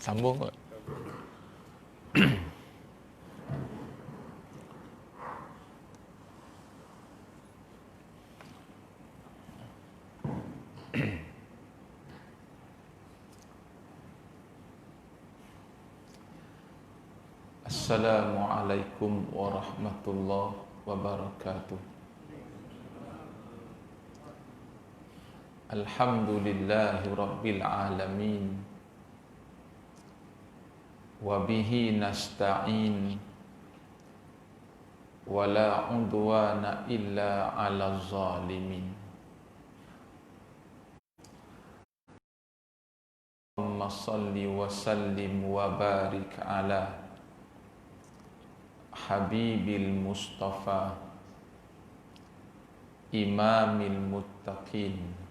Sambung kot. Assalamualaikum warahmatullahi wabarakatuh. Alhamdulillahi rabbil alamin. Wabihi nasta'in. Wala udwana illa ala zalimin. Allahumma salli wa sallim wa barik ala Habibil Mustafa Imamil Muttaqin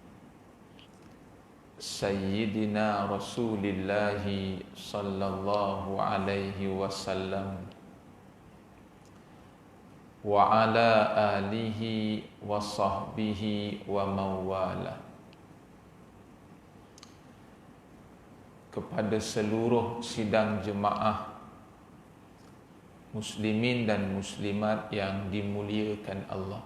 Sayyidina Rasulillahi sallallahu alaihi wasallam wa ala alihi wa sahbihi wa mawala. Kepada seluruh sidang jemaah muslimin dan muslimat yang dimuliakan Allah.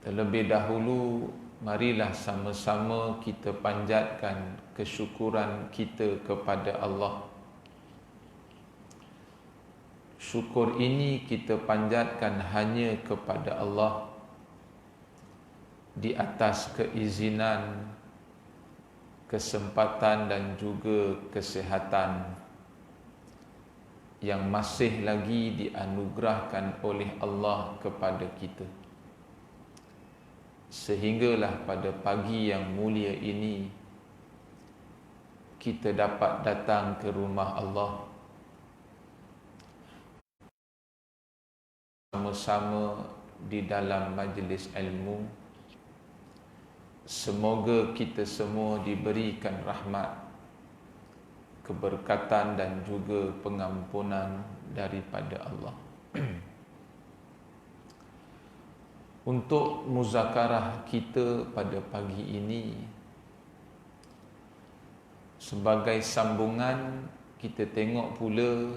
Terlebih dahulu, marilah sama-sama kita panjatkan kesyukuran kita kepada Allah. Syukur ini kita panjatkan hanya kepada Allah di atas keizinan, kesempatan dan juga kesihatan yang masih lagi dianugerahkan oleh Allah kepada kita. Sehinggalah pada pagi yang mulia ini kita dapat datang ke rumah Allah sama-sama di dalam majlis ilmu. Semoga kita semua diberikan rahmat, keberkatan dan juga pengampunan daripada Allah. Untuk muzakarah kita pada pagi ini, sebagai sambungan, kita tengok pula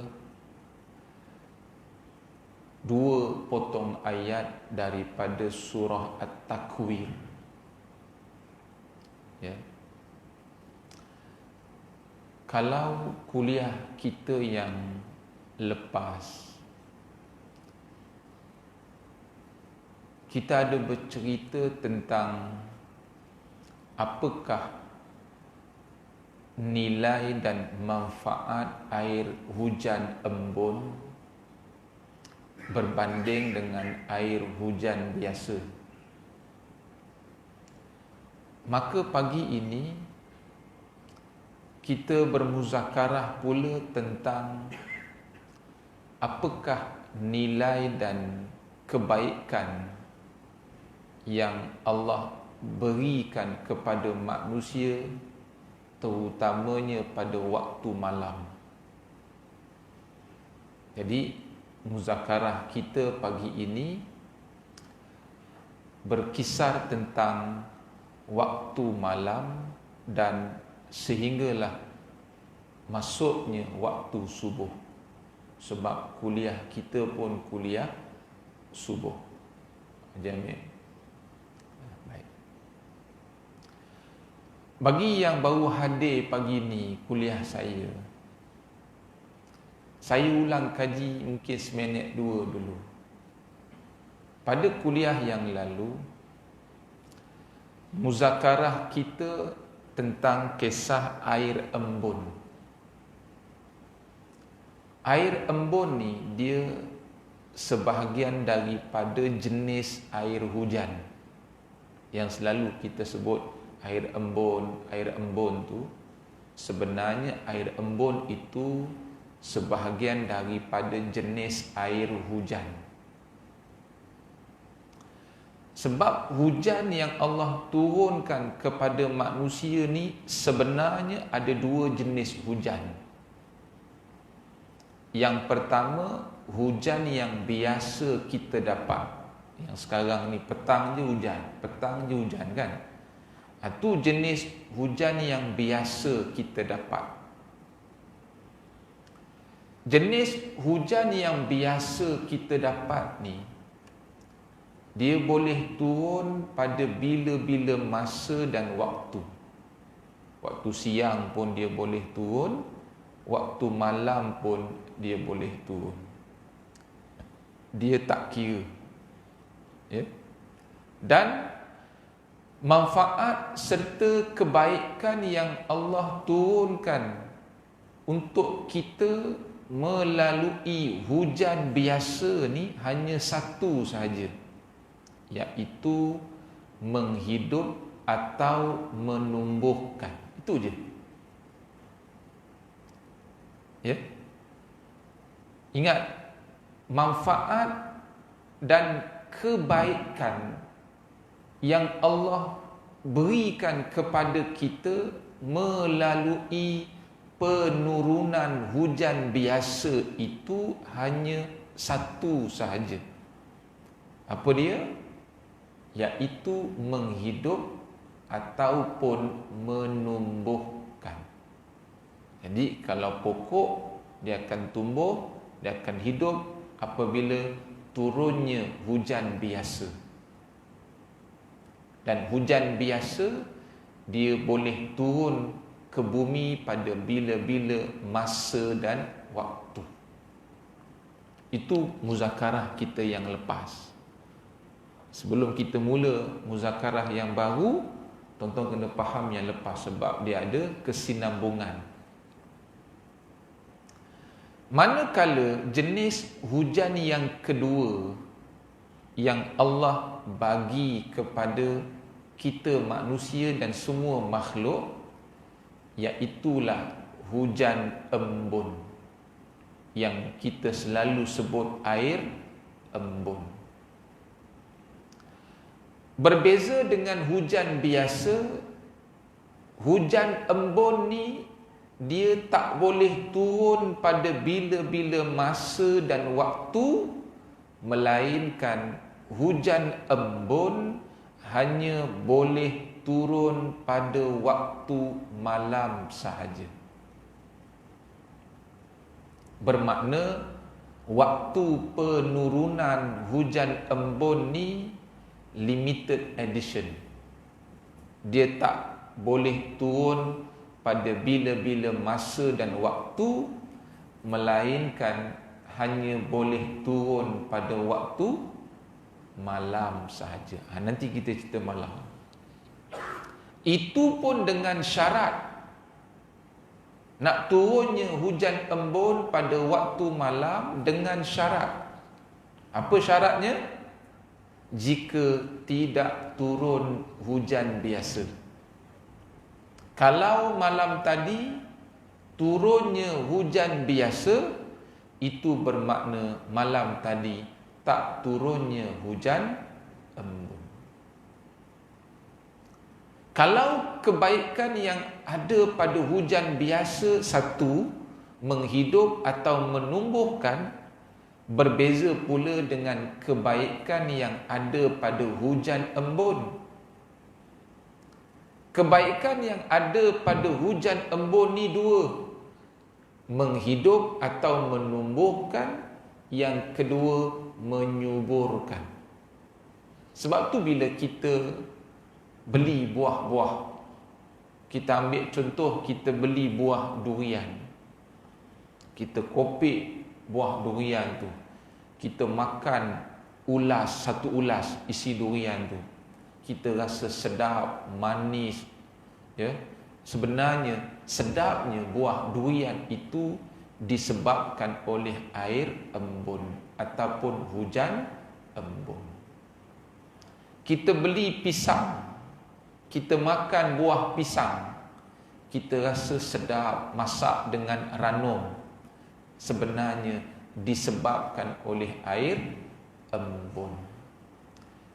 dua potong ayat daripada surah At-Takwir. Ya. Kalau kuliah kita yang lepas, kita ada bercerita tentang apakah nilai dan manfaat air hujan embun berbanding dengan air hujan biasa. Maka pagi ini kita bermuzakarah pula tentang apakah nilai dan kebaikan yang Allah berikan kepada manusia, terutamanya pada waktu malam. Jadi muzakarah kita pagi ini berkisar tentang waktu malam dan sehinggalah masuknya waktu subuh. Sebab kuliah kita pun kuliah subuh. Jami'. Baik. Bagi yang baru hadir pagi ni kuliah saya ulang kaji mungkin seminit dua dulu. Pada kuliah yang lalu, muzakarah kita tentang kisah air embun. Air embun ni dia sebahagian daripada jenis air hujan yang selalu kita sebut air embun. Air embun tu sebenarnya air embun itu sebahagian daripada jenis air hujan. Sebab hujan yang Allah turunkan kepada manusia ni sebenarnya ada dua jenis hujan. Yang pertama, hujan yang biasa kita dapat. Yang sekarang ni petang je hujan kan. Itu jenis hujan yang biasa kita dapat. Jenis hujan yang biasa kita dapat ni, dia boleh turun pada bila-bila masa dan waktu. Waktu siang pun dia boleh turun, waktu malam pun dia boleh turun. Dia tak kira. Ya? Dan manfaat serta kebaikan yang Allah turunkan untuk kita melalui hujan biasa ni hanya satu sahaja, iaitu menghidup atau menumbuhkan. Itu je. Ya. Ingat, manfaat dan kebaikan yang Allah berikan kepada kita melalui penurunan hujan biasa itu hanya satu sahaja. Apa dia? Iaitu menghidup ataupun menumbuhkan. Jadi kalau pokok, dia akan tumbuh, dia akan hidup apabila turunnya hujan biasa. Dan hujan biasa dia boleh turun ke bumi pada bila-bila masa dan waktu. Itu muzakarah kita yang lepas. Sebelum kita mula muzakarah yang baru, tuan-tuan kena faham yang lepas, sebab dia ada kesinambungan. Manakala jenis hujan yang kedua yang Allah bagi kepada kita manusia dan semua makhluk, iaitulah hujan embun, yang kita selalu sebut air embun. Berbeza dengan hujan biasa, hujan embun ni dia tak boleh turun pada bila-bila masa dan waktu, melainkan hujan embun hanya boleh turun pada waktu malam sahaja. Bermakna waktu penurunan hujan embun ni limited edition. Dia tak boleh turun pada bila-bila masa dan waktu, melainkan hanya boleh turun pada waktu malam sahaja. Nanti kita cerita malam. Itu pun dengan syarat, nak turunnya hujan embun pada waktu malam dengan syarat. Apa syaratnya? Jika tidak turun hujan biasa. Kalau malam tadi turunnya hujan biasa, itu bermakna malam tadi tak turunnya hujan embun. Kalau kebaikan yang ada pada hujan biasa satu, menghidup atau menumbuhkan, berbeza pula dengan kebaikan yang ada pada hujan embun. Kebaikan yang ada pada hujan embun ni dua, menghidup atau menumbuhkan, yang kedua menyuburkan. Sebab tu bila kita beli buah-buah, kita ambil contoh, kita beli buah durian, kita kopik buah durian tu, kita makan satu ulas isi durian tu, kita rasa sedap, manis, ya. Sebenarnya sedapnya buah durian itu disebabkan oleh air embun ataupun hujan embun. Kita beli pisang, kita makan buah pisang, kita rasa sedap, masak dengan ranum, sebenarnya disebabkan oleh air embun.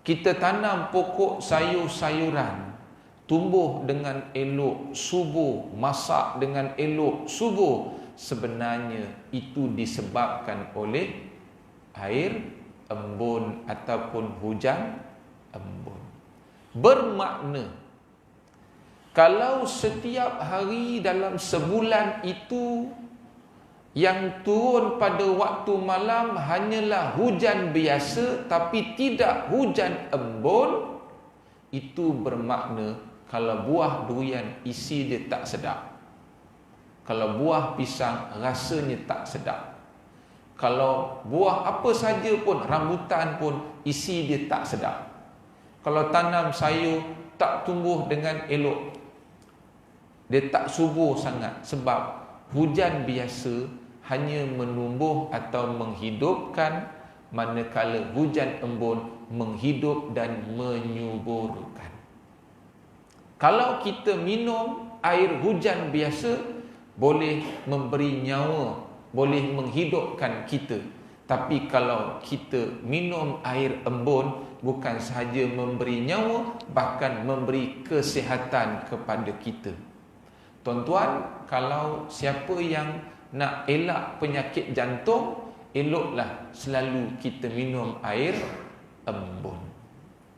Kita tanam pokok sayur-sayuran, tumbuh dengan elok, subur, masak dengan elok, subur, sebenarnya itu disebabkan oleh air embun ataupun hujan embun. Bermakna Kalau setiap hari dalam sebulan itu yang turun pada waktu malam hanyalah hujan biasa tapi tidak hujan embun, itu bermakna kalau buah durian isi dia tak sedap. Kalau buah pisang rasanya tak sedap. Kalau buah apa saja pun, rambutan pun isi dia tak sedap. Kalau tanam sayur tak tumbuh dengan elok, dia tak subur sangat sebab hujan biasa hanya menumbuh atau menghidupkan, manakala hujan embun menghidup dan menyuburkan. Kalau kita minum air hujan biasa, boleh memberi nyawa, boleh menghidupkan kita. Tapi kalau kita minum air embun, bukan sahaja memberi nyawa, bahkan memberi kesihatan kepada kita. Tuan-tuan, kalau siapa yang nak elak penyakit jantung, eloklah selalu kita minum air embun.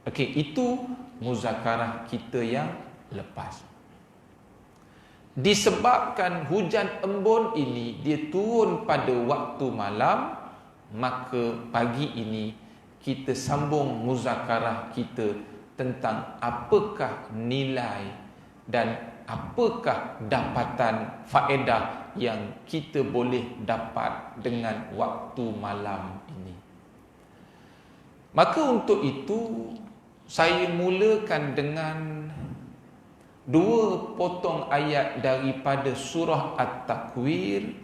Okey, itu muzakarah kita yang lepas. Disebabkan hujan embun ini dia turun pada waktu malam, maka pagi ini kita sambung muzakarah kita tentang apakah nilai dan apakah dapatan faedah yang kita boleh dapat dengan waktu malam ini. Maka untuk itu saya mulakan dengan dua potong ayat daripada surah At-Takwir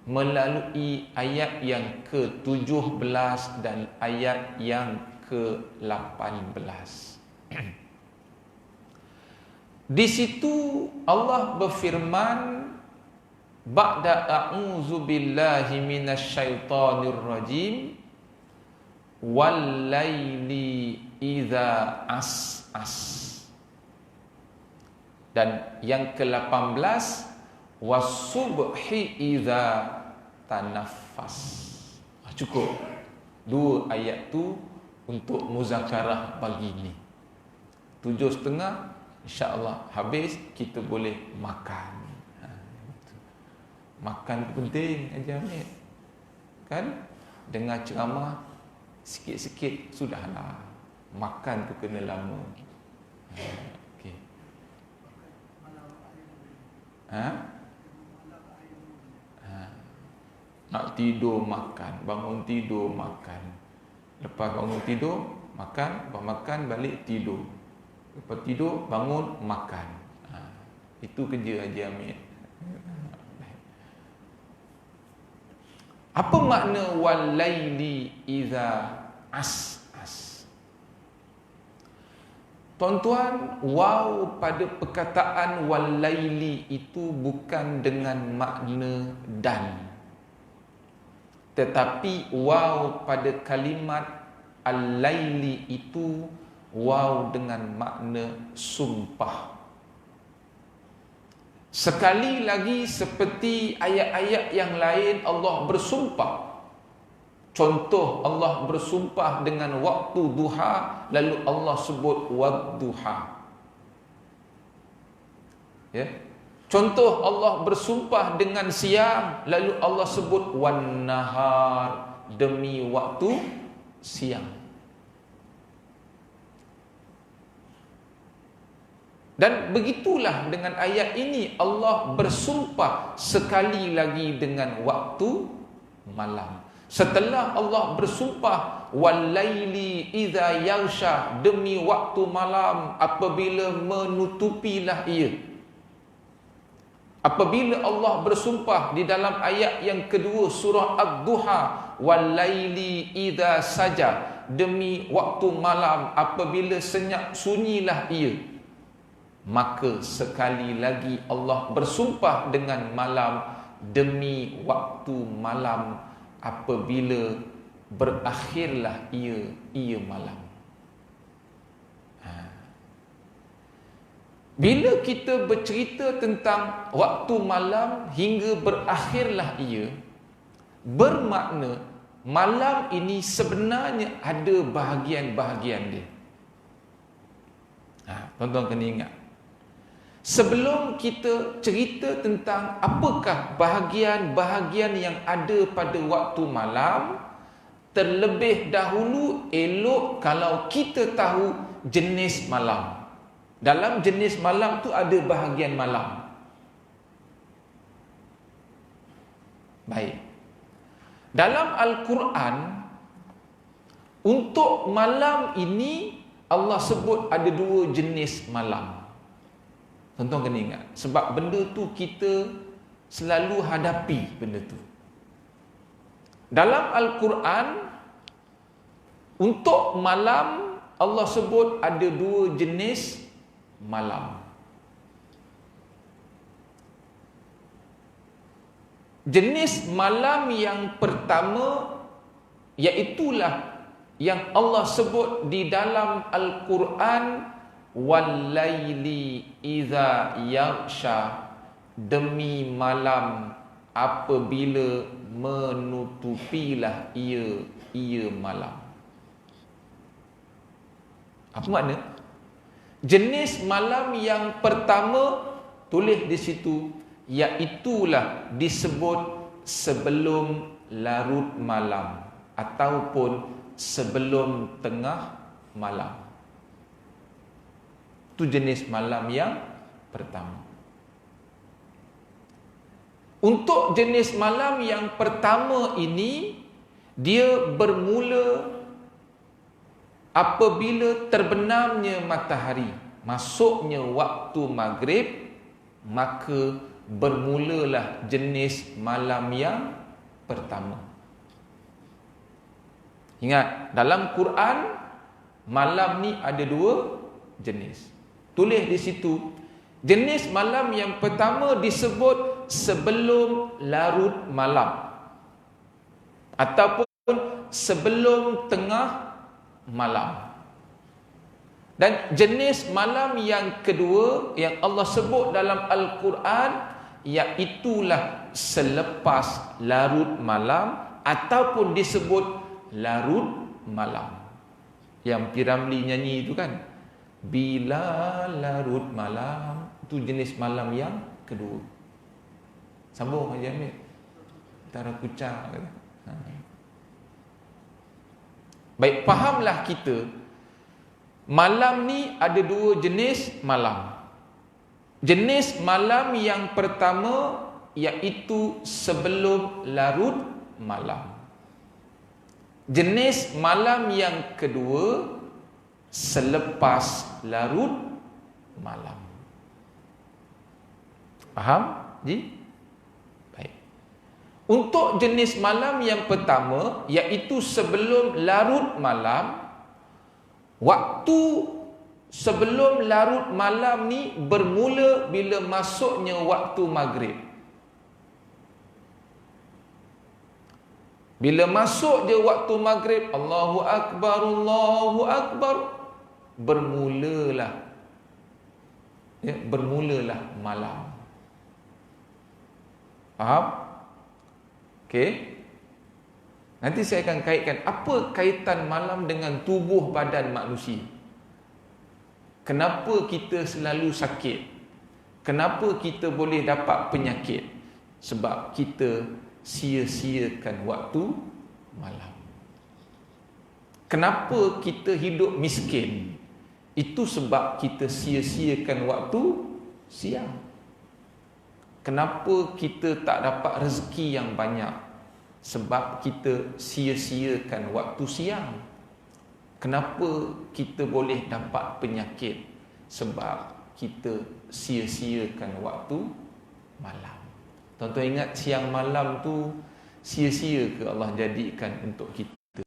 melalui ayat yang ke-17 dan ayat yang ke-18. Di situ Allah berfirman, ba'da a'udzu billahi minasyaitonir rajim, wal laili idza as'as. Dan yang ke-18, was-subhi idza tanaffas. Cukup dua ayat tu untuk muzakarah pagi ni. 7.30 insya-Allah habis, kita boleh makan. Makan tu penting, Haji Hamid. Kan? Dengar ceramah sikit-sikit sudahlah. Makan tu kena lama. Okey. Nak tidur makan, bangun tidur makan. Lepas bangun tidur makan, lepas makan balik tidur. Lepas tidur bangun makan. Itu kerja Haji Hamid. Apa makna wal laili idza as'as? Tuan-tuan, waw pada perkataan wal laili itu bukan dengan makna dan, tetapi waw pada kalimat al-laili itu waw dengan makna sumpah. Sekali lagi seperti ayat-ayat yang lain Allah bersumpah. Contoh, Allah bersumpah dengan waktu duha, lalu Allah sebut wadduha. Ya. Contoh, Allah bersumpah dengan siang, lalu Allah sebut wan nahar, demi waktu siang. Dan begitulah dengan ayat ini, Allah bersumpah sekali lagi dengan waktu malam. Setelah Allah bersumpah wal laili idza yaghsha, demi waktu malam apabila menutupilah ia. Apabila Allah bersumpah di dalam ayat yang kedua surah Ad-Duha, wal laili idza saja, demi waktu malam apabila senyap sunyilah ia. Maka sekali lagi Allah bersumpah dengan malam, demi waktu malam apabila berakhirlah ia malam. Bila kita bercerita tentang waktu malam hingga berakhirlah ia, bermakna malam ini sebenarnya ada bahagian-bahagian dia. Tuan-tuan kena ingat, sebelum kita cerita tentang apakah bahagian-bahagian yang ada pada waktu malam, terlebih dahulu elok kalau kita tahu jenis malam. Dalam jenis malam tu ada bahagian malam. Baik. Dalam Al-Quran, untuk malam ini Allah sebut ada 2 jenis malam. Tuan-tuan kena ingat, sebab benda tu kita selalu hadapi benda tu. Dalam Al-Quran, untuk malam Allah sebut ada 2 jenis malam. Jenis malam yang pertama, iaitulah yang Allah sebut di dalam Al-Quran, wal-laili idza yaghsha, demi malam apabila menutupilah ia malam. Apa makna? Jenis malam yang pertama tulis di situ, iaitulah disebut sebelum larut malam ataupun sebelum tengah malam. Itu jenis malam yang pertama. Untuk jenis malam yang pertama ini, dia bermula apabila terbenamnya matahari, masuknya waktu maghrib, maka bermulalah jenis malam yang pertama. Ingat, dalam Quran malam ni ada 2 jenis. Tulis di situ, jenis malam yang pertama disebut sebelum larut malam ataupun sebelum tengah malam. Dan jenis malam yang kedua yang Allah sebut dalam Al-Quran, iaitulah selepas larut malam ataupun disebut larut malam. Yang P. Ramlee nyanyi itu kan, bila larut malam, itu jenis malam yang kedua. Sambung Haji Amir, antara kucang. Baik, fahamlah kita, malam ni ada 2 jenis malam. Jenis malam yang pertama iaitu sebelum larut malam. Jenis malam yang kedua selepas larut malam. Faham, Ji? Baik. Untuk jenis malam yang pertama, iaitu sebelum larut malam, waktu sebelum larut malam ni bermula bila masuknya waktu maghrib. Bila masuk je waktu maghrib, Allahu Akbar, bermulalah malam. Faham? Okey. Nanti saya akan kaitkan apa kaitan malam dengan tubuh badan manusia. Kenapa kita selalu sakit? Kenapa kita boleh dapat penyakit? Sebab kita sia-siakan waktu malam. Kenapa kita hidup miskin? Itu sebab kita sia-siakan waktu siang. Kenapa kita tak dapat rezeki yang banyak? Sebab kita sia-siakan waktu siang. Kenapa kita boleh dapat penyakit? Sebab kita sia-siakan waktu malam. Tuan-tuan ingat siang malam tu sia-sia ke Allah jadikan untuk kita?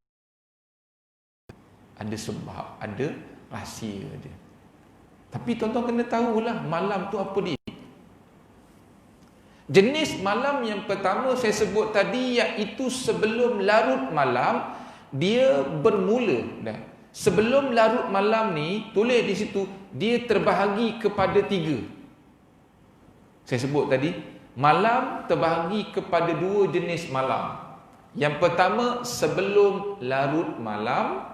Ada sebab, ada rahsia dia. Tapi tuan-tuan kena tahulah malam tu apa dia. Jenis malam yang pertama saya sebut tadi, iaitu sebelum larut malam, dia bermula dah. Sebelum larut malam ni, tulis di situ, dia terbahagi kepada 3. Saya sebut tadi, malam terbahagi kepada 2 jenis malam. Yang pertama sebelum larut malam,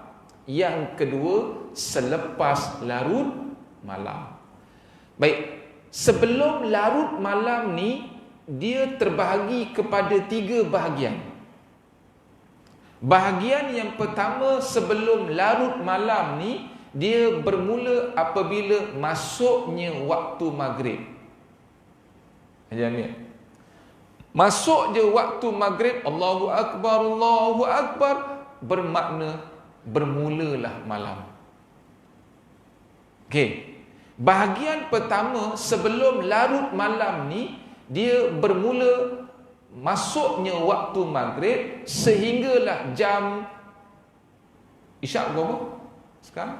yang kedua selepas larut malam. Baik, sebelum larut malam ni, dia terbahagi kepada 3 bahagian. Bahagian yang pertama sebelum larut malam ni, dia bermula apabila masuknya waktu maghrib. Jangan. Masuk je waktu maghrib, Allahu Akbar, bermakna bermulalah malam. Okey. Bahagian pertama sebelum larut malam ni, dia bermula masuknya waktu maghrib sehinggalah jam isyak berapa sekarang?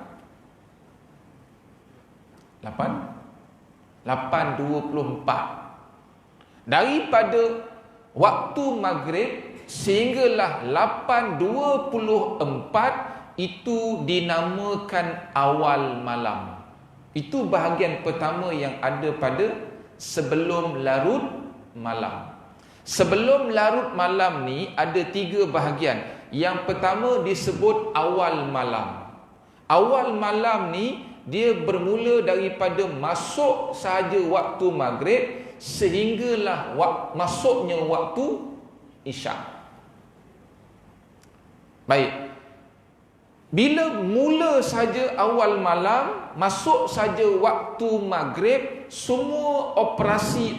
8:24. Daripada waktu maghrib sehinggalah 8:24 itu dinamakan awal malam. Itu bahagian pertama yang ada pada sebelum larut malam. Sebelum larut malam ni ada 3 bahagian. Yang pertama disebut awal malam. Awal malam ni dia bermula daripada masuk sahaja waktu maghrib sehinggalah masuknya waktu isyak. Baik. Bila mula saja awal malam, masuk saja waktu maghrib, semua operasi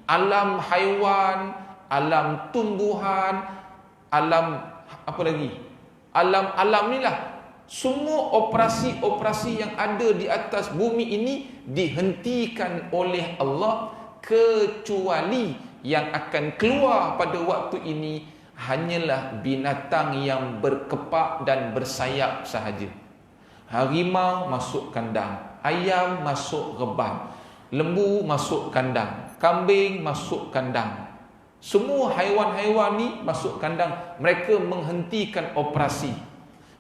alam haiwan, alam tumbuhan, alam apa lagi? Alam ni lah. Semua operasi yang ada di atas bumi ini dihentikan oleh Allah, kecuali yang akan keluar pada waktu ini hanyalah binatang yang berkepak dan bersayap sahaja. Harimau masuk kandang, ayam masuk rebam, lembu masuk kandang, kambing masuk kandang. Semua haiwan-haiwan ni masuk kandang, mereka menghentikan operasi.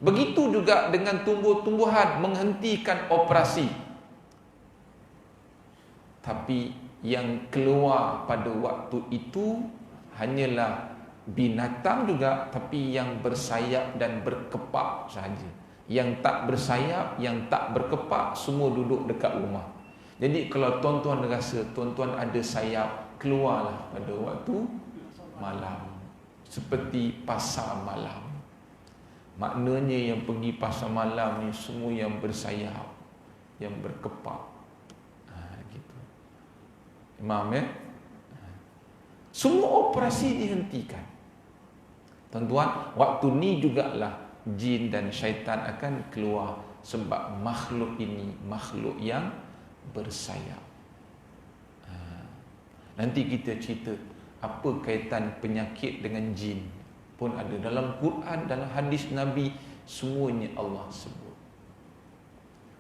Begitu juga dengan tumbuh-tumbuhan menghentikan operasi. Tapi yang keluar pada waktu itu hanyalah binatang juga, tapi yang bersayap dan berkepak sahaja. Yang tak bersayap, yang tak berkepak, semua duduk dekat rumah. Jadi kalau tuan-tuan rasa tuan-tuan ada sayap, keluarlah pada waktu malam. Seperti pasar malam. Maknanya yang pergi pasar malam ni semua yang bersayap, yang berkepak. Gitu. Imam ya. Semua operasi dihentikan. Tuan-tuan, waktu ni jugalah jin dan syaitan akan keluar, sebab makhluk ini makhluk yang bersayap. Nanti kita cerita apa kaitan penyakit dengan jin. Pun ada dalam Quran, dalam hadis Nabi, semuanya Allah sebut.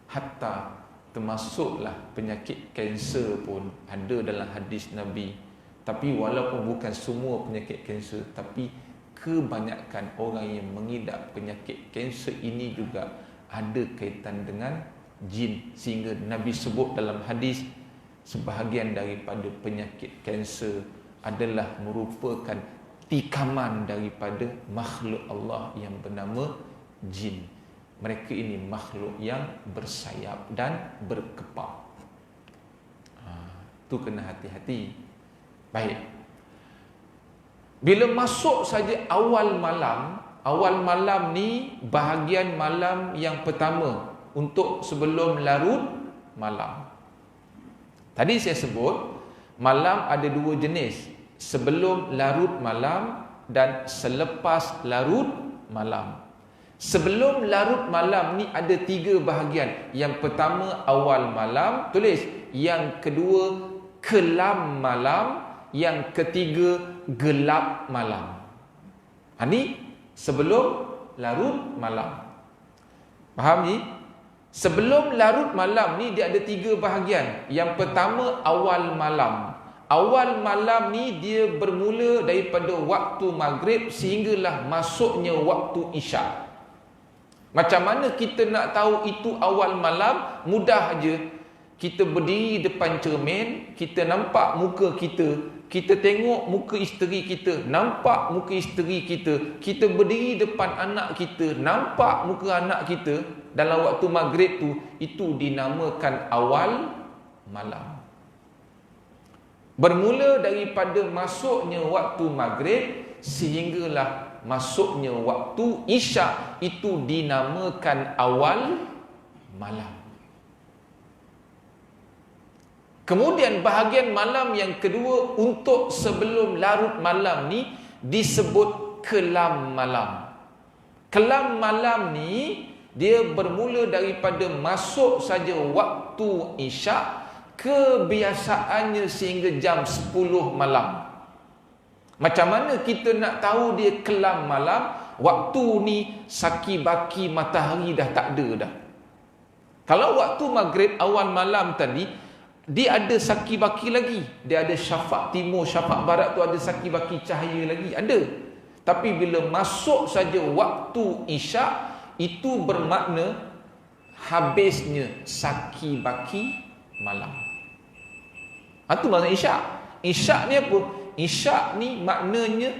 Hatta termasuklah penyakit kanser pun ada dalam hadis Nabi. Tapi walaupun bukan semua penyakit kanser, tapi kebanyakan orang yang mengidap penyakit kanser ini juga ada kaitan dengan jin. Sehingga Nabi sebut dalam hadis, sebahagian daripada penyakit kanser adalah merupakan tikaman daripada makhluk Allah yang bernama jin. Mereka ini makhluk yang bersayap dan berkepak. Itu kena hati-hati. Baik. Bila masuk saja awal malam ni bahagian malam yang pertama untuk sebelum larut malam. Tadi saya sebut malam ada 2 jenis. Sebelum larut malam dan selepas larut malam. Sebelum larut malam ni ada 3 bahagian. Yang pertama awal malam, tulis. Yang kedua kelam malam. Yang ketiga gelap malam. Ini sebelum larut malam. Faham ni? Sebelum larut malam ni dia ada 3 bahagian. Yang pertama awal malam. Awal malam ni dia bermula daripada waktu maghrib sehinggalah masuknya waktu isyak. Macam mana kita nak tahu itu awal malam? Mudah aja. Kita berdiri depan cermin, kita nampak muka kita, kita tengok muka isteri kita, nampak muka isteri kita, kita berdiri depan anak kita, nampak muka anak kita dalam waktu maghrib tu, itu dinamakan awal malam. Bermula daripada masuknya waktu maghrib sehinggalah masuknya waktu isyak, itu dinamakan awal malam. Kemudian bahagian malam yang kedua untuk sebelum larut malam ni disebut kelam malam. Kelam malam ni dia bermula daripada masuk saja waktu isyak, kebiasaannya sehingga jam 10 malam. Macam mana kita nak tahu dia kelam malam? Waktu ni saki baki matahari dah tak ada dah. Kalau waktu maghrib awal malam tadi, dia ada saki baki lagi. Dia ada syafaq timur, syafaq barat tu ada saki baki cahaya lagi, ada. Tapi bila masuk saja waktu isyak, itu bermakna habisnya saki baki malam. Itu maksud isyak. Isyak ni apa? Isyak ni maknanya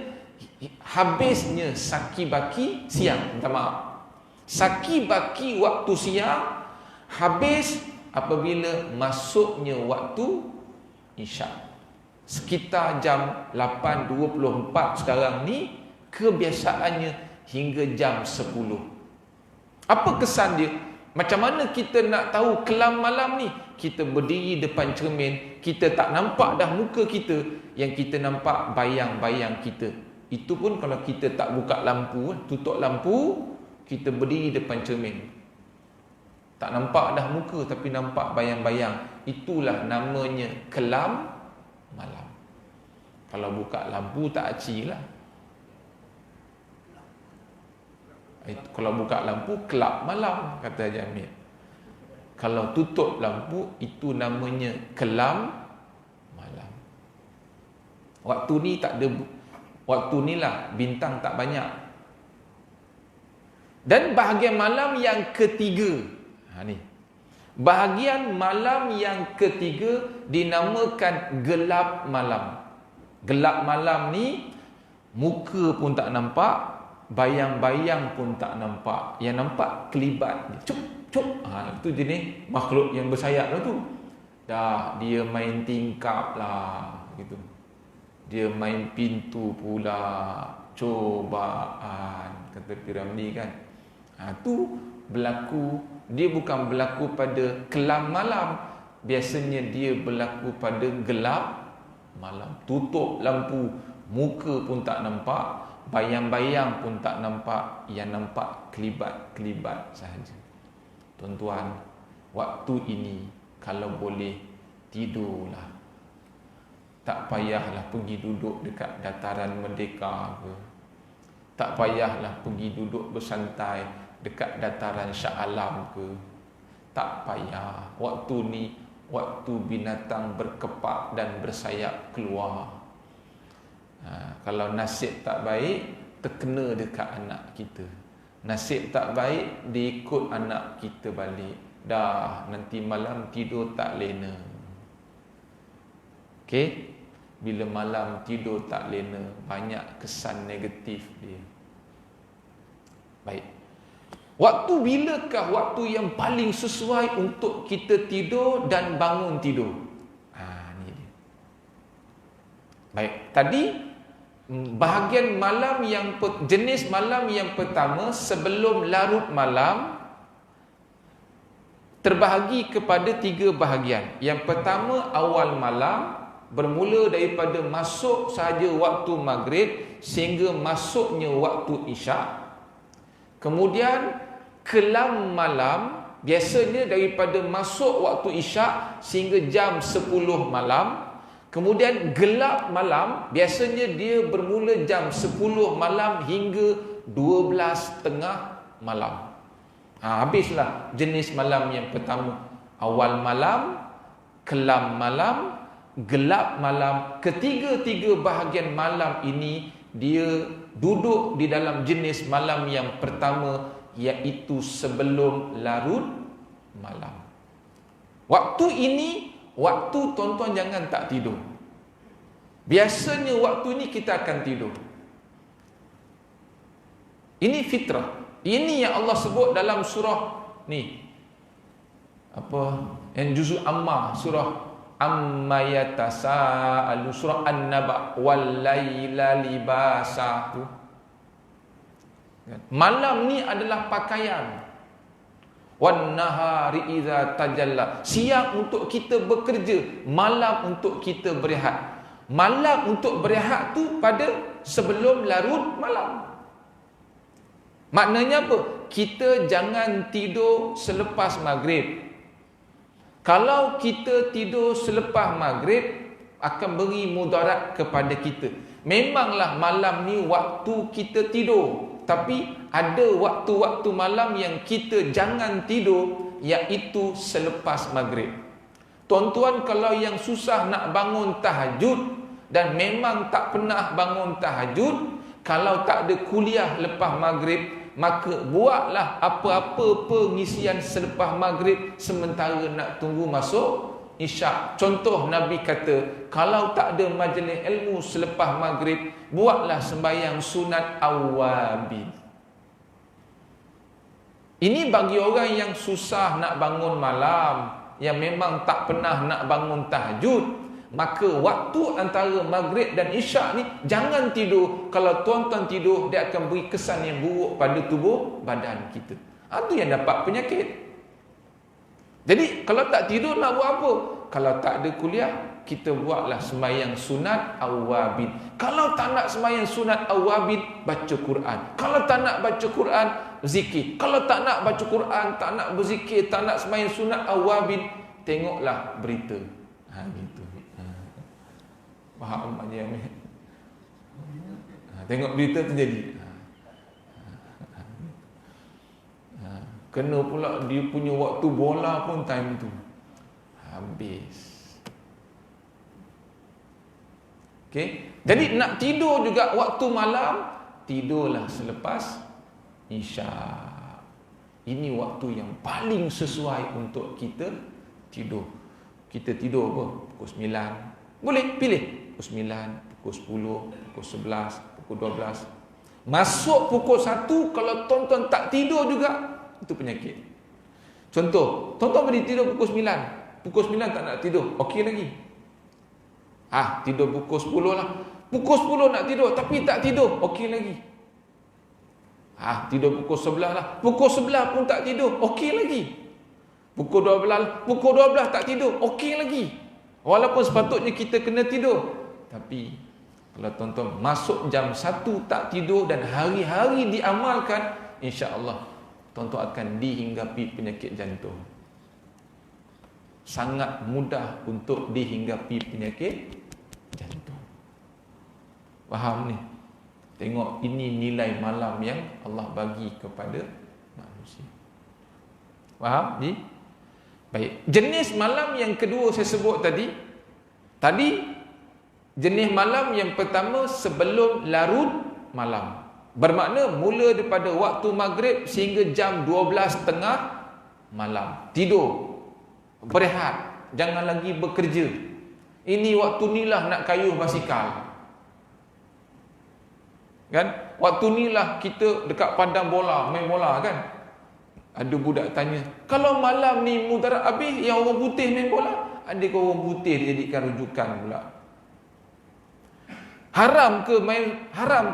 habisnya saki baki siang. Minta maaf. Saki baki waktu siang habis apabila masuknya waktu isyak. Sekitar jam 8.24 sekarang ni, kebiasaannya hingga jam 10. Apa kesan dia? Macam mana kita nak tahu kelam malam ni? Kita berdiri depan cermin, kita tak nampak dah muka kita, yang kita nampak bayang-bayang kita. Itu pun kalau kita tak buka lampu, tutup lampu, kita berdiri depan cermin. Tak nampak dah muka tapi nampak bayang-bayang. Itulah namanya kelam malam. Kalau buka lampu tak aci lah. Kalau buka lampu kelap malam, kata Haji Amir. Kalau tutup lampu, itu namanya kelam malam. Waktu ni tak ada, waktu ni lah bintang tak banyak. Dan bahagian malam yang ketiga, ni bahagian malam yang ketiga dinamakan gelap malam. Gelap malam ni muka pun tak nampak, bayang-bayang pun tak nampak. Yang nampak kelibat, cuk cuk. Itu jenis makhluk yang bersayap lah tu. Dah dia main tingkap lah gitu. Dia main pintu pula, cobaan, kata Piramli kan. Tu berlaku. Dia bukan berlaku pada kelam malam. Biasanya dia berlaku pada gelap malam. Tutup lampu, muka pun tak nampak, bayang-bayang pun tak nampak. Yang nampak kelibat-kelibat sahaja. Tuan-tuan, waktu ini kalau boleh tidurlah. Tak payahlah pergi duduk dekat dataran Merdeka ke. Tak payahlah pergi duduk bersantai dekat dataran Shah Alam ke. Tak payah. Waktu ni waktu binatang berkepak dan bersayap keluar. Kalau nasib tak baik, terkena dekat anak kita. Nasib tak baik, diikut anak kita balik. Dah, nanti malam tidur tak lena. Okey? Bila malam tidur tak lena, banyak kesan negatif dia. Baik. Waktu bilakah waktu yang paling sesuai untuk kita tidur dan bangun tidur? Ni dia. Baik, tadi bahagian malam yang jenis malam yang pertama sebelum larut malam terbahagi kepada 3 bahagian. Yang pertama awal malam, bermula daripada masuk sahaja waktu maghrib sehingga masuknya waktu isyak. Kemudian kelam malam, biasanya daripada masuk waktu isyak sehingga jam 10 malam. Kemudian gelap malam, biasanya dia bermula jam 10 malam hingga 12.30 malam. Habislah jenis malam yang pertama. Awal malam, kelam malam, gelap malam. Ketiga-tiga bahagian malam ini dia duduk di dalam jenis malam yang pertama, iaitu sebelum larut malam. Waktu ini, waktu tuan-tuan jangan tak tidur. Biasanya waktu ini kita akan tidur. Ini fitrah. Ini yang Allah sebut dalam surah ni. Apa? Yang juzul Amma, surah Amma yatasaalu, surah An-Naba, wal laila libasa. Malam ni adalah pakaian. Wan nahari idza tajalla. Siang untuk kita bekerja, malam untuk kita berehat. Malam untuk berehat tu pada sebelum larut malam. Maknanya apa? Kita jangan tidur selepas maghrib. Kalau kita tidur selepas maghrib, akan beri mudarat kepada kita. Memanglah malam ni waktu kita tidur, tapi ada waktu-waktu malam yang kita jangan tidur, iaitu selepas maghrib. Tuan-tuan, kalau yang susah nak bangun tahajud dan memang tak pernah bangun tahajud, kalau tak ada kuliah lepas maghrib, maka buatlah apa-apa pengisian selepas maghrib sementara nak tunggu masuk isyak. Contoh, Nabi kata, kalau tak ada majlis ilmu selepas maghrib, buatlah sembahyang sunat awabin. Ini bagi orang yang susah nak bangun malam, yang memang tak pernah nak bangun tahajud. Maka waktu antara maghrib dan isyak ni jangan tidur. Kalau tuan-tuan tidur, dia akan beri kesan yang buruk pada tubuh badan kita. Itu yang dapat penyakit. Jadi kalau tak tidur nak buat apa? Kalau tak ada kuliah, kita buatlah sembahyang sunat awabin. Kalau tak nak sembahyang sunat awabin, baca Quran. Kalau tak nak baca Quran, zikir. Kalau tak nak baca Quran, tak nak berzikir, tak nak sembahyang sunat awabin, tengoklah berita. Gitu. Faham aja ni. Tengok berita terjadi. Kena pula dia punya waktu bola pun time tu. Habis. Okey. Jadi nak tidur juga waktu malam, tidurlah selepas isyak. Ini waktu yang paling sesuai untuk kita tidur. Kita tidur apa? Pukul 9. Boleh pilih. Pukul 9, pukul 10, pukul 11, pukul 12. Masuk pukul 1, kalau tuan-tuan tak tidur juga, itu penyakit. Contoh, tuan-tuan boleh tidur pukul 9. Pukul 9 tak nak tidur, okey lagi. Tidur pukul 10 lah. Pukul 10 nak tidur, tapi tak tidur, okey lagi. Tidur pukul 11 lah. Pukul 11 pun tak tidur, okey lagi. Pukul 12 tak tidur, okey lagi. Walaupun sepatutnya kita kena tidur, tapi kalau tuan-tuan masuk jam 1 tak tidur dan hari-hari diamalkan, insya-Allah tuan-tuan akan dihinggapi penyakit jantung. Sangat mudah untuk dihinggapi penyakit jantung. Faham ni? Tengok, ini nilai malam yang Allah bagi kepada manusia. Faham ni? Baik. Jenis malam yang kedua saya sebut tadi jenis malam yang pertama sebelum larut malam. Bermakna mula daripada waktu maghrib sehingga jam 12.30 malam. Tidur, berehat, jangan lagi bekerja. Ini waktu nilah nak kayuh basikal. Kan? Waktu nilah kita dekat padang bola, main bola kan? Ada budak tanya, kalau malam ni mudarat habis, yang orang putih main bola, adakah orang putih dijadikan rujukan pula? Haram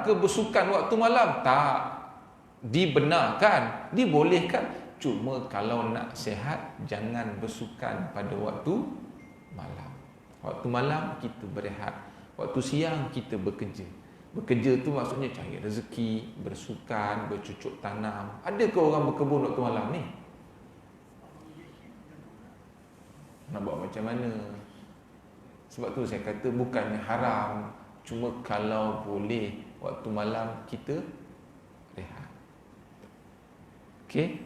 ke bersukan waktu malam? Tak. Dibenarkan, dibolehkan. Cuma kalau nak sihat, jangan bersukan pada waktu malam. Waktu malam kita berehat, waktu siang kita bekerja. Bekerja tu maksudnya cari rezeki, bersukan, bercucuk tanam. Adakah orang berkebun waktu malam ni? Nak buat macam mana? Sebab tu saya kata bukannya haram, cuma kalau boleh waktu malam kita rehat. Okey?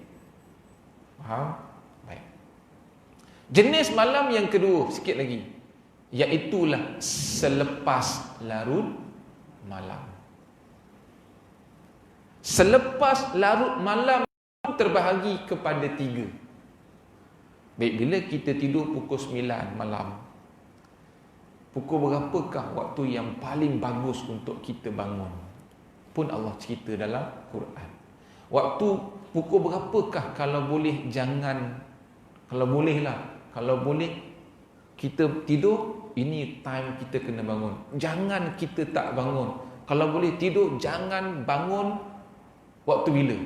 Faham? Baik. Jenis malam yang kedua, sikit lagi, iaitulah selepas larut malam. Selepas larut malam terbahagi kepada 3. Baik, bila kita tidur pukul 9 malam, pukul berapakah waktu yang paling bagus untuk kita bangun? Pun Allah cerita dalam Quran. Waktu pukul berapakah kalau boleh jangan, kalau bolehlah Kalau boleh kita tidur, ini time kita kena bangun. Jangan kita tak bangun. Kalau boleh tidur, jangan bangun waktu bila.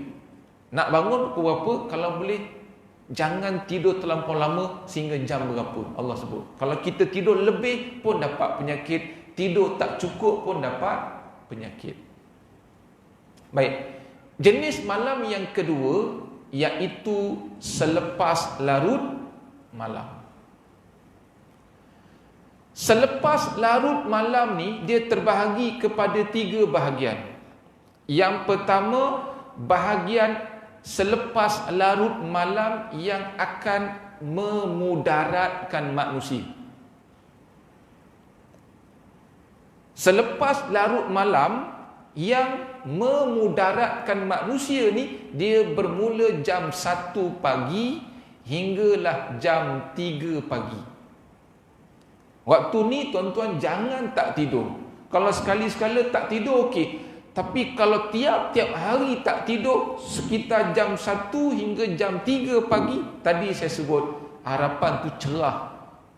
Nak bangun pukul berapa? Kalau boleh jangan tidur terlampau lama sehingga jam berapa Allah sebut. Kalau kita tidur lebih pun dapat penyakit, tidur tak cukup pun dapat penyakit. Baik. Jenis malam yang kedua iaitu selepas larut malam. Selepas larut malam ni dia terbahagi kepada 3 bahagian. Yang pertama, bahagian selepas larut malam yang akan memudaratkan manusia. Selepas larut malam yang memudaratkan manusia ni, dia bermula jam 1 pagi hinggalah jam 3 pagi. Waktu ni tuan-tuan jangan tak tidur. Kalau sekali-sekala tak tidur okey, tapi kalau tiap-tiap hari tak tidur sekitar jam 1 hingga jam 3 pagi, tadi saya sebut harapan tu cerah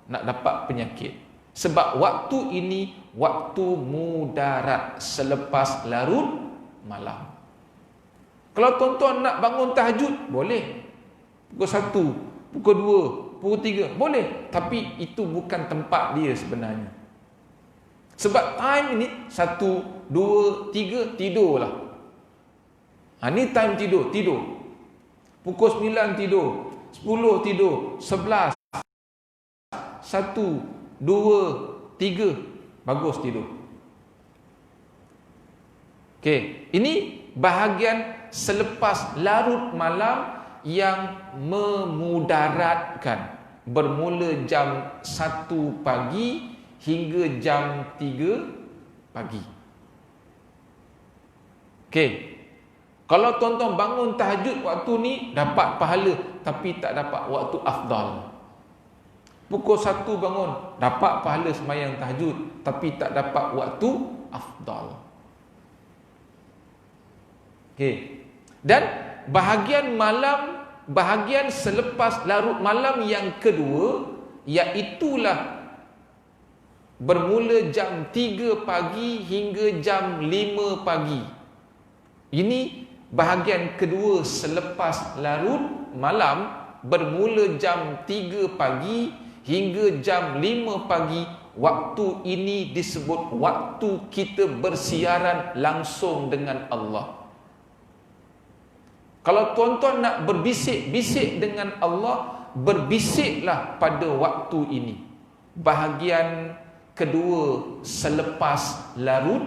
nak dapat penyakit. Sebab waktu ini waktu mudarat selepas larut malam. Kalau tuan-tuan nak bangun tahajud, boleh. Pukul 1, pukul 2, pukul 3, boleh. Tapi itu bukan tempat dia sebenarnya. Sebab time ini 1, 2, 3 tidurlah. Ni time tidur. Pukul 9 tidur, 10 tidur, 11, 1, 2, 3 bagus tidur. Okey, ini bahagian selepas larut malam yang memudaratkan, bermula jam 1 pagi hingga jam 3 pagi. Okey. Kalau tuan-tuan bangun tahajud waktu ni dapat pahala, tapi tak dapat waktu afdal. Pukul 1 bangun, dapat pahala sembahyang tahajud, tapi tak dapat waktu afdal. Okey. Dan bahagian malam, bahagian selepas larut malam yang kedua, iaitulah bermula jam 3 pagi hingga jam 5 pagi. Ini bahagian kedua selepas larut malam, bermula jam 3 pagi hingga jam 5 pagi. Waktu ini disebut waktu kita bersiaran langsung dengan Allah. Kalau tuan-tuan nak berbisik-bisik dengan Allah, berbisiklah pada waktu ini. Bahagian kedua selepas larut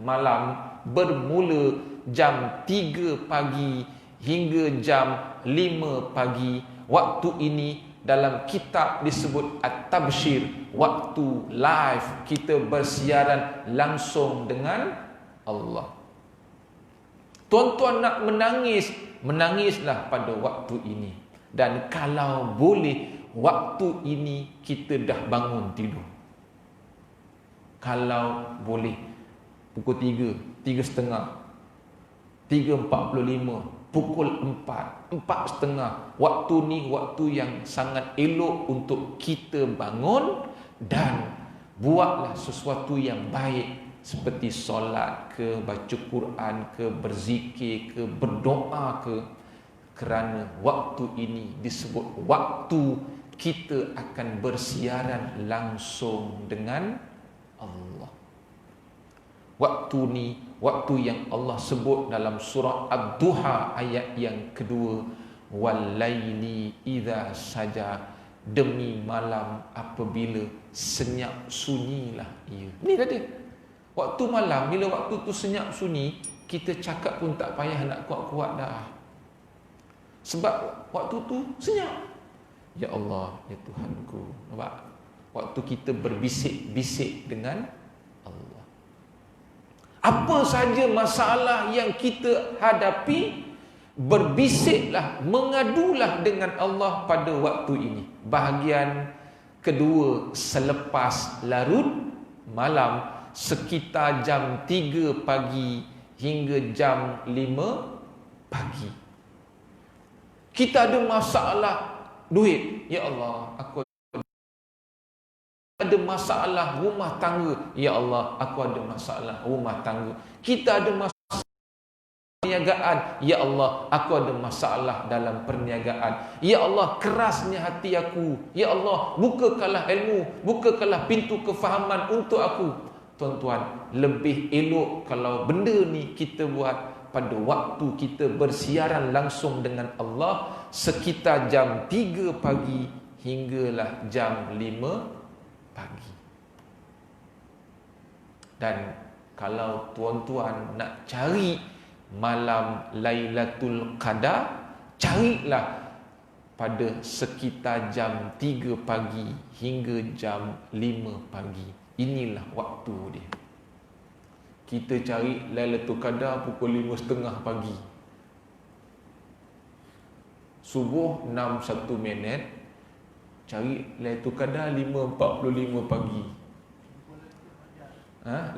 malam, bermula jam 3 pagi hingga jam 5 pagi. Waktu ini dalam kitab disebut At-Tabshir, waktu live kita bersiaran langsung dengan Allah. Tuan-tuan nak menangis, menangislah pada waktu ini. Dan kalau boleh, waktu ini kita dah bangun tidur. Kalau boleh, pukul 3, 3.30, 3.45, pukul 4, 4.30. Waktu ni waktu yang sangat elok untuk kita bangun dan buatlah sesuatu yang baik, seperti solat ke, baca Quran ke, berzikir ke, berdoa ke. Kerana waktu ini disebut waktu kita akan bersiaran langsung dengan Allah. Waktu ni waktu yang Allah sebut dalam surah Ad-Duha ayat yang kedua, wal-laili idza saja, demi malam apabila senyap sunyilah ia. Ni tadi waktu malam, bila waktu tu senyap sunyi, kita cakap pun tak payah nak kuat-kuat dah. Sebab waktu tu senyap. Ya Allah, ya Tuhanku. Nampak? Waktu kita berbisik-bisik dengan Allah. Apa saja masalah yang kita hadapi, berbisiklah, mengadulah dengan Allah pada waktu ini. Bahagian kedua selepas larut malam, sekitar jam 3 pagi hingga jam 5 pagi. Kita ada masalah duit. Ya Allah, aku ada masalah rumah tangga. Ya Allah, aku ada masalah rumah tangga. Kita ada masalah perniagaan. Ya Allah, aku ada masalah dalam perniagaan. Ya Allah, kerasnya hati aku. Ya Allah, bukakanlah ilmu, bukakanlah pintu kefahaman untuk aku. Tuan-tuan, lebih elok kalau benda ni kita buat pada waktu kita bersiaran langsung dengan Allah, sekitar jam 3 pagi hinggalah jam 5 pagi. Dan kalau tuan-tuan nak cari malam Lailatul Qadar, carilah pada sekitar jam 3 pagi hingga jam 5 pagi. Inilah waktu dia. Kita cari Lailatul Qadar pukul 5.30 pagi. Subuh 6:01, cari Lailatul Qadar 5.45 pagi.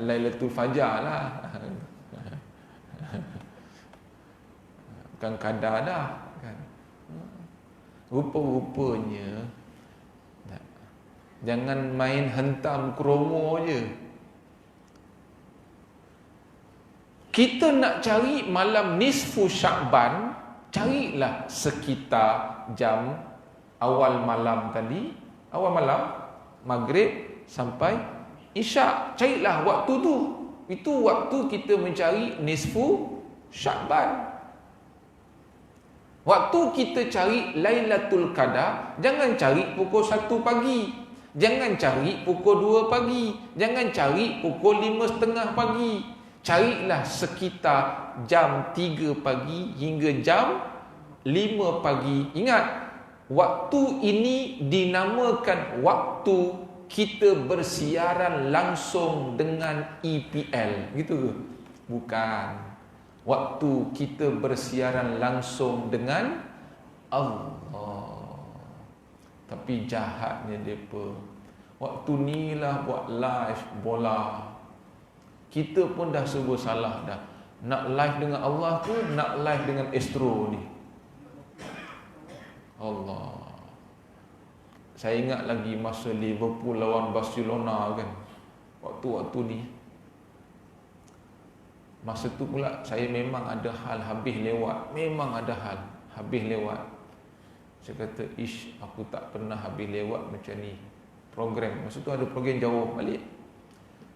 Lailatul Fajar lah. Bukan kadar dah kan. Rupa-rupanya jangan main hentam kromo je. Kita nak cari malam nisfu Syakban, carilah sekitar jam awal malam tadi, awal malam maghrib sampai isyak. Carilah waktu tu. Itu waktu kita mencari nisfu Syakban. Waktu kita cari Lailatul Qadar, jangan cari pukul 1 pagi, jangan cari pukul 2 pagi, jangan cari pukul 5.30 pagi. Carilah sekitar jam 3 pagi hingga jam 5 pagi. Ingat, waktu ini dinamakan waktu kita bersiaran langsung dengan EPL. Gitu ke? Bukan. Waktu kita bersiaran langsung dengan Allah. Tapi jahatnya mereka, waktu ni lah buat live bola. Kita pun dah serba salah dah. Nak live dengan Allah ke nak live dengan Astro ni? Allah. Saya ingat lagi masa Liverpool lawan Barcelona kan, waktu-waktu ni. Masa tu pula saya memang ada hal habis lewat. Memang ada hal habis lewat. Saya kata, ish, aku tak pernah habis lewat macam ni. Program, masa tu ada program jauh balik.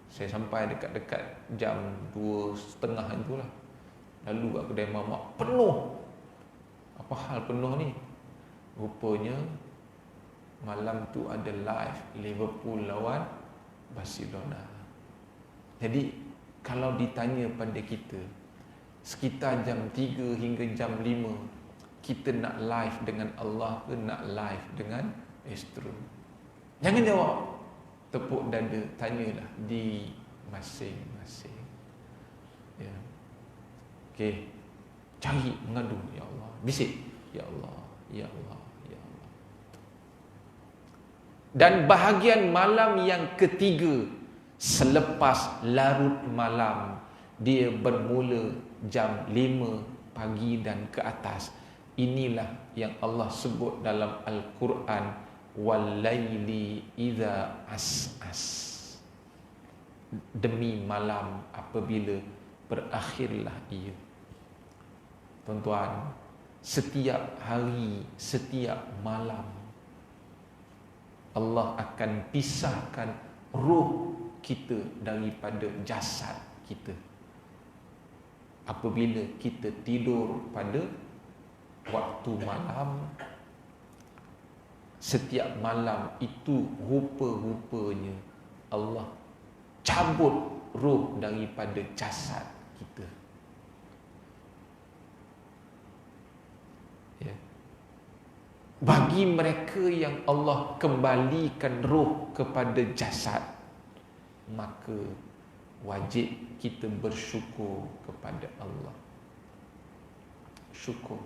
Saya sampai dekat-dekat jam 2.30 itu lah. Lalu kat kedai mamak, penuh. Apa hal penuh ni? Rupanya malam tu ada live Liverpool lawan Barcelona. Jadi kalau ditanya pada kita, sekitar jam 3 hingga jam 5, kita nak live dengan Allah ke nak live dengan Astro? Jangan jawab tepuk dada, tanyalah di masing-masing. Ya. Okey. Cari, mengadu, ya Allah. Bisik, ya Allah, ya Allah, ya Allah. Dan bahagian malam yang ketiga selepas larut malam, dia bermula jam 5 pagi dan ke atas. Inilah yang Allah sebut dalam Al-Quran, wal-laili idza as'as. Demi malam apabila berakhirlah ia. Tuan-tuan, setiap hari, setiap malam Allah akan pisahkan roh kita daripada jasad kita. Apabila kita tidur pada waktu malam, setiap malam itu rupa-rupanya Allah cabut roh daripada jasad kita. Ya. Bagi mereka yang Allah kembalikan roh kepada jasad, maka wajib kita bersyukur kepada Allah. Syukur.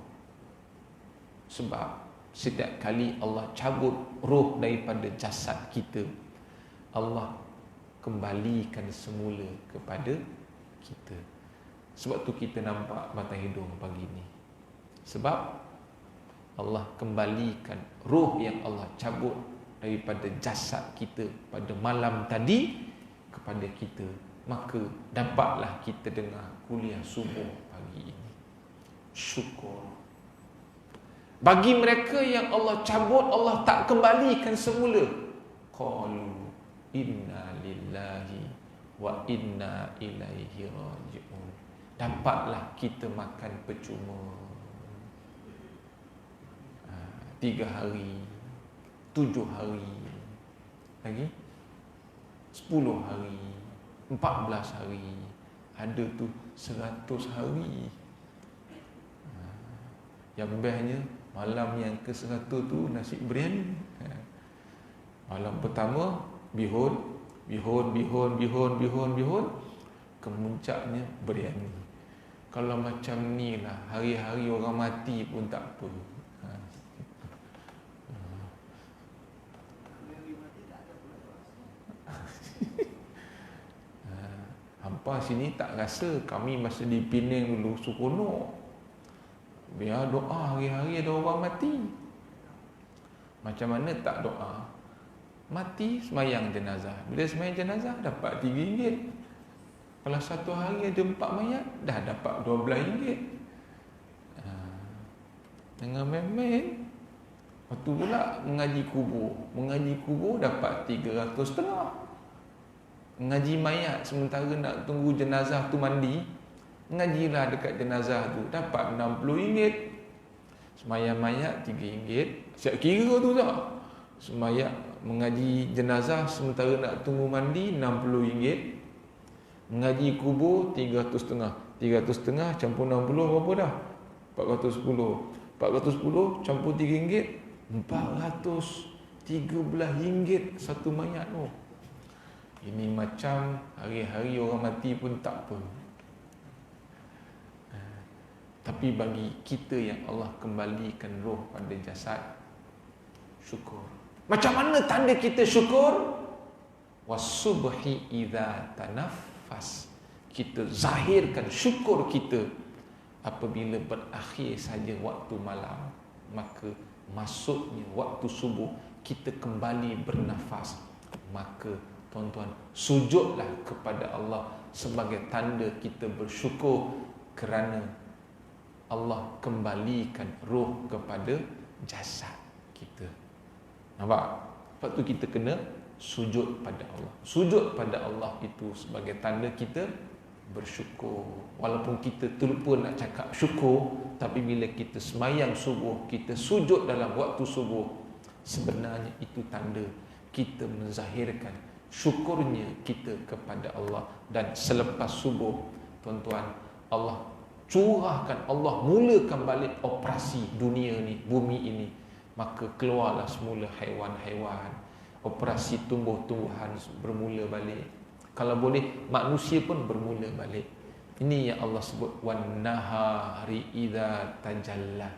Sebab setiap kali Allah cabut roh daripada jasad kita, Allah kembalikan semula kepada kita. Sebab tu kita nampak batang hidung pagi ni. Sebab Allah kembalikan roh yang Allah cabut daripada jasad kita pada malam tadi kepada kita, maka dapatlah kita dengar kuliah subuh pagi ini. Syukur. Bagi mereka yang Allah cabut, Allah tak kembalikan semula, qalu inna lillahi wa inna ilaihi raji'un. Dapatlah kita makan percuma 3 hari, 7 hari, lagi 10 hari, 14 hari, ada tu 100 hari. Yang bestnya malam yang ke-100 tu nasi biryani. Malam pertama bihun, kemuncaknya biryani. Kalau macam ni lah, hari-hari orang mati pun tak apa. Hampa sini tak rasa. Kami masa di Penang dulu seronok. Biar doa hari-hari ada orang mati. Macam mana tak doa? Mati semayang jenazah. Bila semayang jenazah dapat RM3. Kalau satu hari ada 4 mayat, dah dapat RM12. Jangan main-main. Waktu pula mengaji kubur. Mengaji kubur dapat 300.5. Mengaji mayat sementara nak tunggu jenazah tu mandi, mengajilah dekat jenazah tu, dapat RM60. Semayang mayat RM3. Siap kira tu tak? Semayang mengaji jenazah sementara nak tunggu mandi RM60. Mengaji kubur 300.5. 300.5 campur 60 berapa dah? 410. 410 campur RM3, RM413 satu mayat tu. Ini macam hari-hari orang mati pun tak apa. Tapi bagi kita yang Allah kembalikan roh pada jasad, syukur. Macam mana tanda kita syukur? Wasubhi idza tanaffas. Kita zahirkan syukur kita apabila berakhir saja waktu malam, maka masuknya waktu subuh kita kembali bernafas. Maka tuan-tuan, sujudlah kepada Allah sebagai tanda kita bersyukur kerana Allah kembalikan roh kepada jasad kita. Nampak? Lepas tu kita kena sujud pada Allah. Sujud pada Allah itu sebagai tanda kita bersyukur. Walaupun kita terlupa nak cakap syukur, tapi bila kita semayang subuh, kita sujud dalam waktu subuh, sebenarnya itu tanda kita menzahirkan syukurnya kita kepada Allah. Dan selepas subuh, tuan-tuan, Allah curahkan, Allah mulakan balik operasi dunia ni, bumi ini. Maka keluarlah semula haiwan-haiwan, operasi tumbuh-tumbuhan bermula balik. Kalau boleh, manusia pun bermula balik. Ini yang Allah sebut wan nahari idza tajalla.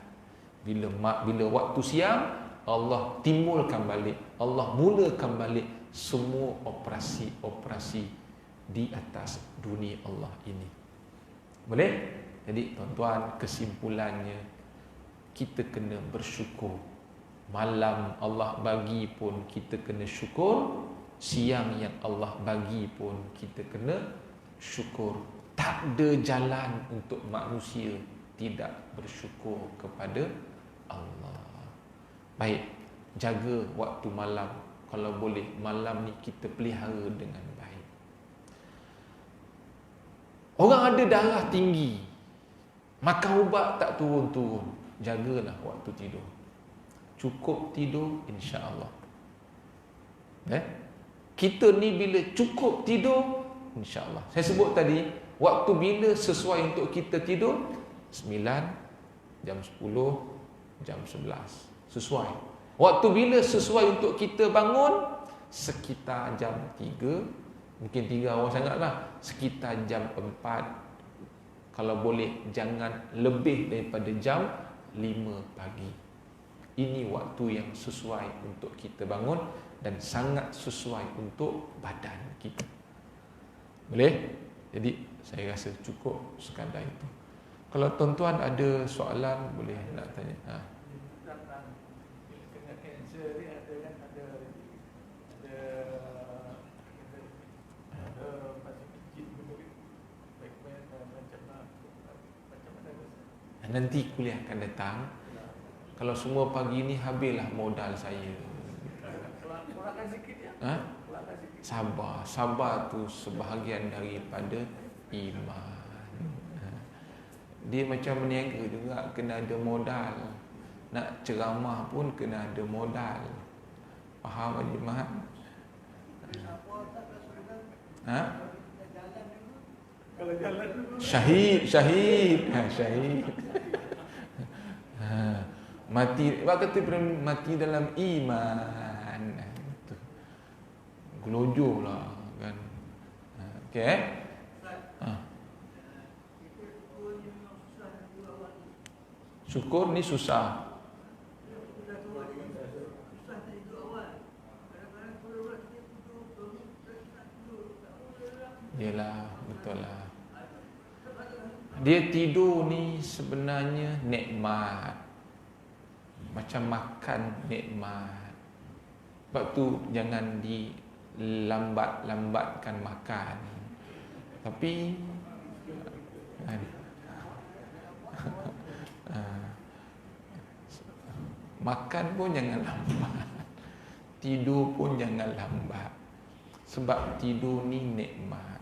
Bila waktu siang, Allah timbulkan balik, Allah mulakan balik semua operasi-operasi di atas dunia Allah ini. Boleh? Jadi tuan-tuan, kesimpulannya, kita kena bersyukur. Malam Allah bagi pun kita kena syukur. Siang yang Allah bagi pun kita kena syukur. Tak ada jalan untuk manusia tidak bersyukur kepada Allah. Baik, jaga waktu malam. Kalau boleh, malam ni kita pelihara dengan baik. Orang ada darah tinggi, makan ubat tak turun-turun, jagalah waktu tidur. Cukup tidur, insya-Allah. Kita ni bila cukup tidur, insya-Allah. Saya sebut tadi, waktu bila sesuai untuk kita tidur, 9, jam 10, jam 11. Sesuai. Waktu bila sesuai untuk kita bangun, sekitar jam 3, mungkin 3 awal sangatlah, sekitar jam 4. Kalau boleh, jangan lebih daripada jam 5 pagi. Ini waktu yang sesuai untuk kita bangun dan sangat sesuai untuk badan kita. Boleh? Jadi saya rasa cukup sekadar itu. Kalau tuan-tuan ada soalan, boleh nak tanya. Nanti kuliah akan datang. Kalau semua pagi ni habislah modal saya. Kurangkan sikit ya. Kurangkan sikit. Sabar tu sebahagian daripada iman. Dia macam meniaga juga, kena ada modal. Nak ceramah pun kena ada modal. Faham Haji Mat? Kalau jalan dulu. Syahid. Mati, apa kata mati dalam iman. Itu. Gelojoh lah kan. Okey. Syukur ni susah. Yelah, betul lah. Dia tidur ni sebenarnya nikmat. Macam makan nikmat. Sebab tu jangan dilambatkan makan. Tapi makan pun jangan lambat. Tidur pun jangan lambat. Sebab tidur ni nikmat.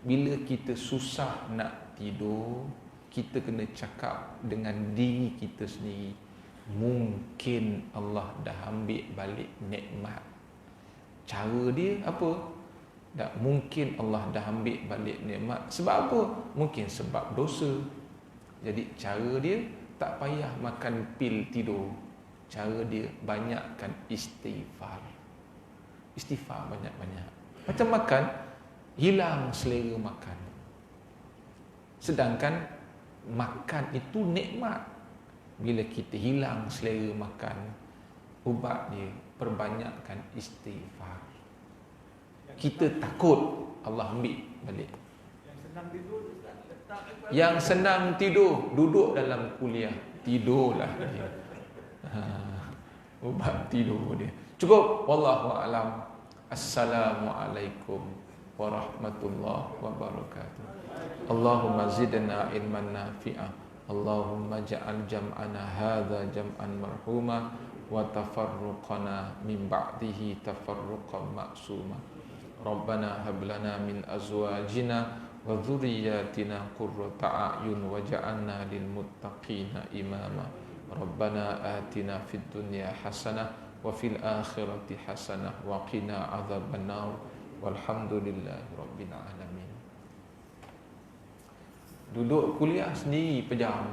Bila kita susah nak tidur, kita kena cakap dengan diri kita sendiri, mungkin Allah dah ambil balik nikmat. Cara dia apa? Tak mungkin Allah dah ambil balik nikmat. Sebab apa? Mungkin sebab dosa. Jadi cara dia tak payah makan pil tidur. Cara dia banyakkan istighfar. Istighfar banyak-banyak. Macam makan, hilang selera makan. Sedangkan makan itu nikmat. Bila kita hilang selera makan, ubat dia perbanyakkan istighfar. Kita takut Allah ambil balik. Yang senang tidur, duduk dalam kuliah, tidurlah dia. Ubat tidur dia. Cukup. Wallahu a'lam. Assalamualaikum warahmatullahi wabarakatuh. Allahumma zidna ilman nafi'ah. Allahumma ja'al jam'ana hadha jam'an marhuma wa tafarruqana min ba'dihi tafarruqan ma'suma. Rabbana hab lana min azwajina wa dhurriyyatina qurrata a'yun waj'alna lil muttaqina imama. Rabbana atina fid dunya hasanah wa fil akhirati hasanah wa qina adzabannar walhamdulillahi rabbil alamin. Duduk kuliah sendiri pejam.